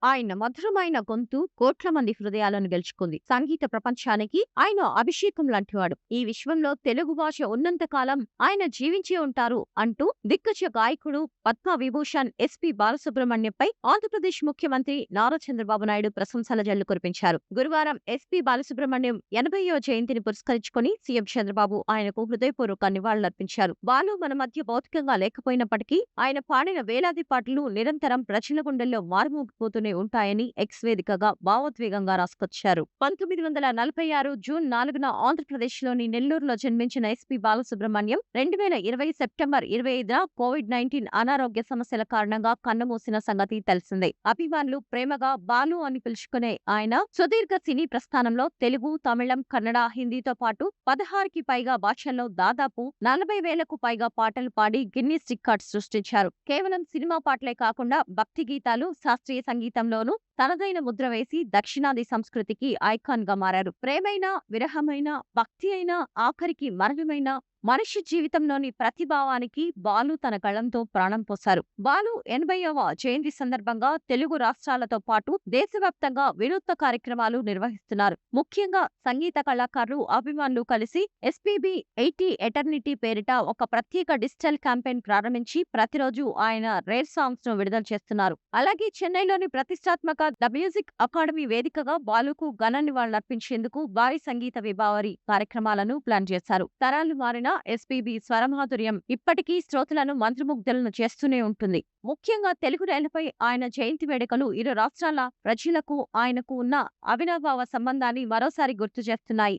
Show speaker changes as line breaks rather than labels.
ఆయన మధురమైన గొంతు కోట్ల మంది హృదయాలను గెలుచుకుంది. సంగీత ప్రపంచానికి ఆయన అభిషేకం లాంటివాడు. ఈ విశ్వంలో తెలుగు భాష ఉన్నంత కాలం ఆయన జీవించి ఉంటారు అంటూ దిగ్గజ గాయకుడు పద్మ విభూషణ్ ఎస్పి బాలసుబ్రహ్మణ్యంపై ఆంధ్రప్రదేశ్ ముఖ్యమంత్రి నారా చంద్రబాబు నాయుడు ప్రశంసల జల్లు కురిపించారు. గురువారం ఎస్పి బాలసుబ్రహ్మణ్యం 80వ జయంతిని పురస్కరించుకొని సీఎం చంద్రబాబు ఆయనకు హృదయపూర్వక నివాళులర్పించారు. బాలు మన మధ్య భౌతికంగా లేకపోయినప్పటికీ ఆయన పాడిన వేలాది పాటలు నిరంతరం ప్రజల గుండెల్లో మారుమోగిపోతూనే ఉంటాయని ఎక్స్ వేదికగా భావోద్వేగంగా రాసుకొచ్చారు. 1946 జూన్ 4న ఆంధ్రప్రదేశ్లోని నెల్లూరులో జన్మించిన ఎస్పి బాలసుబ్రహ్మణ్యం 2020 సెప్టెంబర్ 25న కోవిడ్-19 అనారోగ్య సమస్యల కారణంగా కన్నుమూసిన సంగతి తెలిసిందే. అభిమానులు ప్రేమగా బాలు అని పిలుచుకునే ఆయన సుదీర్ఘ సినీ ప్రస్థానంలో తెలుగు, తమిళం, కన్నడ, హిందీతో పాటు 16కి పైగా భాషల్లో దాదాపు 40,000కు పైగా పాటలు పాడి గిన్నిస్ రికార్డ్ సృష్టించారు. కేవలం సినిమా పాటలే కాకుండా భక్తి గీతాలు, శాస్త్రీయ సంగీతంలోనూ తనదైన ముద్ర వేసి దక్షిణాది సంస్కృతికి ఐకాన్ గా మారారు. ప్రేమైన, విరహమైన, భక్తి అయినా, ఆఖరికి మరణమైన మనిషి జీవితంలోని ప్రతి భావానికి బాలు తన కళంతో ప్రాణం పోశారు. బాలు 80వ జయంతి సందర్భంగా తెలుగు రాష్ట్రాలతో పాటు దేశవ్యాప్తంగా వినూత్న కార్యక్రమాలు నిర్వహిస్తున్నారు. ముఖ్యంగా సంగీత కళాకారులు, అభిమానులు కలిసి ఎస్పీబీ 80 ఎటర్నిటీ పేరిట ఒక ప్రత్యేక డిజిటల్ క్యాంపెయిన్ ప్రారంభించి ప్రతిరోజు ఆయన రేర్ సాంగ్స్ ను విడుదల చేస్తున్నారు. అలాగే చెన్నైలోని ప్రతిష్టాత్మక ద మ్యూజిక్ అకాడమీ వేదికగా బాలుకు ఘన నివాళులర్పించేందుకు భారీ సంగీత విభావరి కార్యక్రమాలను ప్లాన్ చేశారు. తరాలు మారిన ఎస్పీబీ స్వరమాధుర్యం ఇప్పటికీ శ్రోతలను మంత్రముగ్ధులను చేస్తూనే ఉంటుంది. ముఖ్యంగా తెలుగు నేలపై ఆయన జయంతి వేడుకలు ఇరు రాష్ట్రాల ప్రజలకు ఆయనకు ఉన్న అవినాభావ సంబంధాన్ని మరోసారి గుర్తు చేస్తున్నాయి.